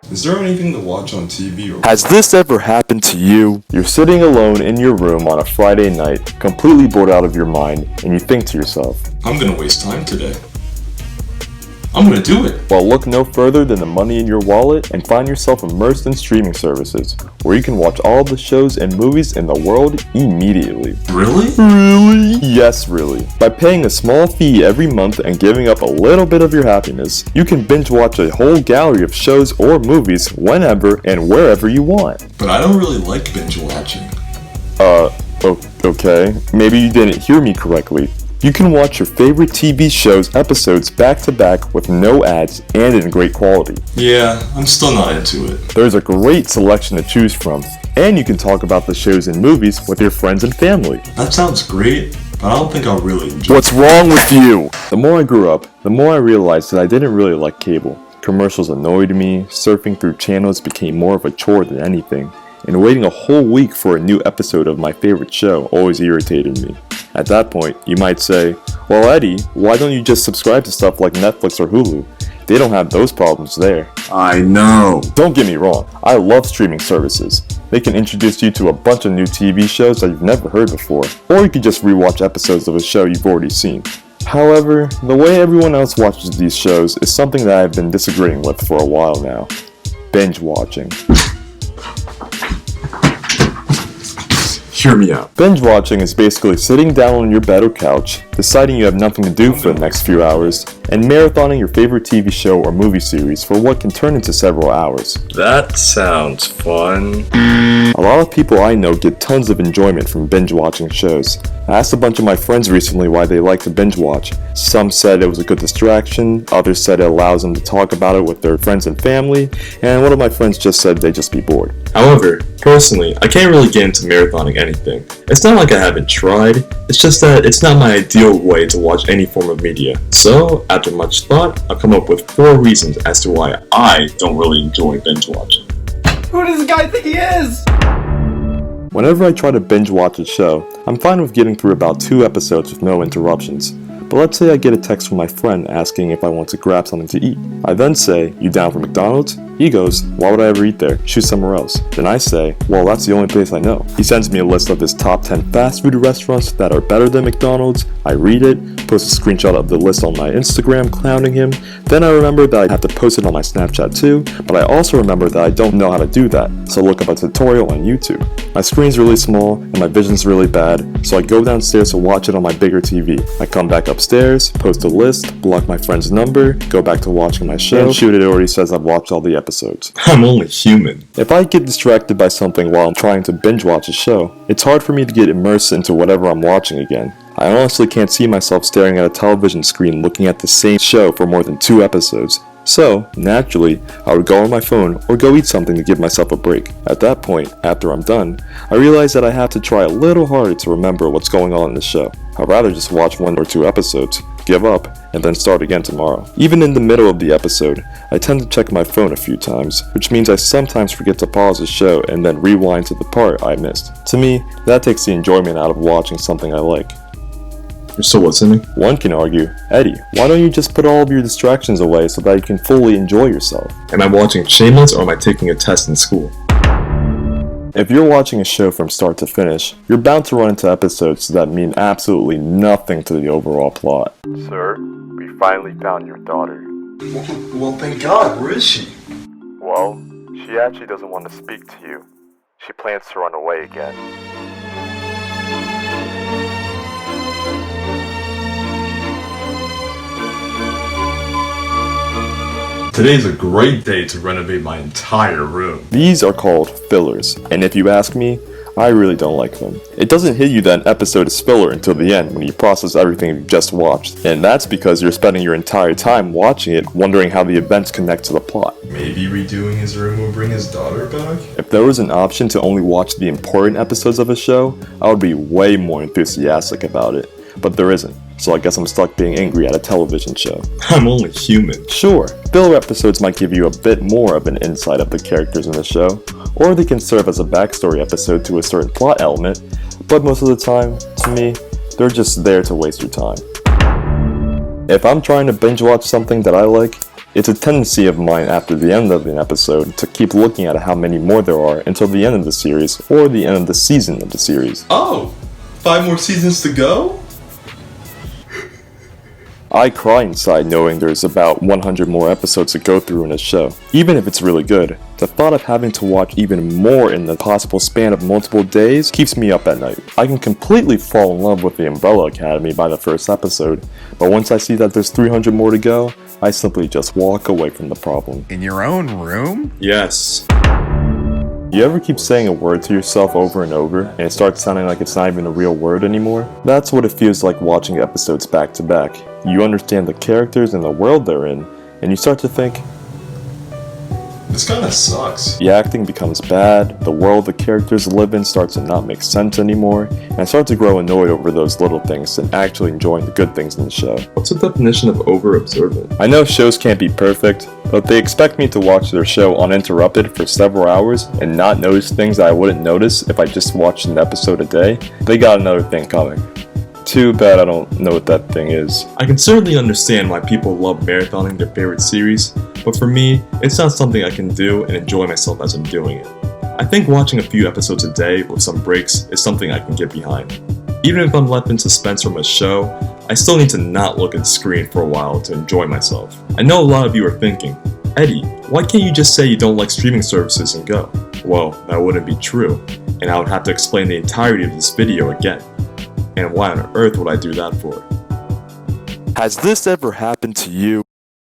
Is there anything to watch on TV or... Has this ever happened to you? You're sitting alone in your room on a Friday night, completely bored out of your mind, and you think to yourself, I'm gonna waste time today. I'm gonna do it. Well, look no further than the money in your wallet and find yourself immersed in streaming services, where you can watch all the shows and movies in the world immediately. Really? Really? Yes, really. By paying a small fee every month and giving up a little bit of your happiness, you can binge watch a whole gallery of shows or movies whenever and wherever you want. But I don't really like binge watching. Okay. Maybe you didn't hear me correctly. You can watch your favorite TV shows episodes back to back with no ads and in great quality. Yeah, I'm still not into it. There's a great selection to choose from, and you can talk about the shows and movies with your friends and family. That sounds great, but I don't think I'll really enjoy it. What's wrong with you? The more I grew up, the more I realized that I didn't really like cable. Commercials annoyed me, surfing through channels became more of a chore than anything, and waiting a whole week for a new episode of my favorite show always irritated me. At that point, you might say, well Eddie, why don't you just subscribe to stuff like Netflix or Hulu? They don't have those problems there. I know. Don't get me wrong, I love streaming services. They can introduce you to a bunch of new TV shows that you've never heard before, or you can just rewatch episodes of a show you've already seen. However, the way everyone else watches these shows is something that I've been disagreeing with for a while now. Binge watching. Hear me out. Binge watching is basically sitting down on your bed or couch, deciding you have nothing to do for the next few hours, and marathoning your favorite TV show or movie series for what can turn into several hours. That sounds fun. A lot of people I know get tons of enjoyment from binge watching shows. I asked a bunch of my friends recently why they like to binge watch. Some said it was a good distraction, others said it allows them to talk about it with their friends and family, and one of my friends just said they'd just be bored. However, personally, I can't really get into marathoning anything. It's not like I haven't tried, it's just that it's not my ideal way to watch any form of media. So, after much thought, I've come up with 4 reasons as to why I don't really enjoy binge watching. Who does this guy think he is? Whenever I try to binge watch a show, I'm fine with getting through about 2 episodes with no interruptions. But let's say I get a text from my friend asking if I want to grab something to eat. I then say, you down for McDonald's? He goes, why would I ever eat there? Choose somewhere else. Then I say, well, that's the only place I know. He sends me a list of his top 10 fast food restaurants that are better than McDonald's. I read it, post a screenshot of the list on my Instagram clowning him. Then I remember that I have to post it on my Snapchat too, but I also remember that I don't know how to do that, so look up a tutorial on YouTube. My screen's really small and my vision's really bad, so I go downstairs to watch it on my bigger TV. I come back upstairs, post a list, block my friend's number, go back to watching my show, and shoot, it already says I've watched all the episodes. I'm only human. If I get distracted by something while I'm trying to binge watch a show, it's hard for me to get immersed into whatever I'm watching again. I honestly can't see myself staring at a television screen looking at the same show for more than 2 episodes. So, naturally, I would go on my phone or go eat something to give myself a break. At that point, after I'm done, I realize that I have to try a little harder to remember what's going on in the show. I'd rather just watch 1 or 2 episodes, give up, and then start again tomorrow. Even in the middle of the episode, I tend to check my phone a few times, which means I sometimes forget to pause the show and then rewind to the part I missed. To me, that takes the enjoyment out of watching something I like. You're still listening? One can argue, Eddie, why don't you just put all of your distractions away so that you can fully enjoy yourself? Am I watching Shameless or am I taking a test in school? If you're watching a show from start to finish, you're bound to run into episodes that mean absolutely nothing to the overall plot. Sir, we finally found your daughter. Well, thank God. Where is she? Well, she actually doesn't want to speak to you. She plans to run away again. Today's a great day to renovate my entire room. These are called fillers, and if you ask me, I really don't like them. It doesn't hit you that an episode is filler until the end when you process everything you've just watched, and that's because you're spending your entire time watching it wondering how the events connect to the plot. Maybe redoing his room will bring his daughter back? If there was an option to only watch the important episodes of a show, I would be way more enthusiastic about it, but there isn't. So I guess I'm stuck being angry at a television show. I'm only human. Sure, filler episodes might give you a bit more of an insight of the characters in the show, or they can serve as a backstory episode to a certain plot element, but most of the time, to me, they're just there to waste your time. If I'm trying to binge watch something that I like, It's a tendency of mine after the end of an episode to keep looking at how many more there are until the end of the series or the end of the season of the series. Oh, 5 more seasons to go? I cry inside knowing there's about 100 more episodes to go through in a show. Even if it's really good, the thought of having to watch even more in the possible span of multiple days keeps me up at night. I can completely fall in love with the Umbrella Academy by the first episode, but once I see that there's 300 more to go, I simply just walk away from the problem. In your own room? Yes. You ever keep saying a word to yourself over and over, and it starts sounding like it's not even a real word anymore? That's what it feels like watching episodes back to back. You understand the characters and the world they're in, and you start to think, This kinda sucks. the acting becomes bad, the world the characters live in starts to not make sense anymore, and I start to grow annoyed over those little things and actually enjoying the good things in the show. What's the definition of over-observant? I know shows can't be perfect, but if they expect me to watch their show uninterrupted for several hours and not notice things that I wouldn't notice if I just watched an episode a day, they got another thing coming. Too bad I don't know what that thing is. I can certainly understand why people love marathoning their favorite series, but for me, it's not something I can do and enjoy myself as I'm doing it. I think watching a few episodes a day with some breaks is something I can get behind. Even if I'm left in suspense from a show, I still need to not look at the screen for a while to enjoy myself. I know a lot of you are thinking, Eddie, why can't you just say you don't like streaming services and go? Well, that wouldn't be true, and I would have to explain the entirety of this video again. And why on earth would I do that for? Has this ever happened to you?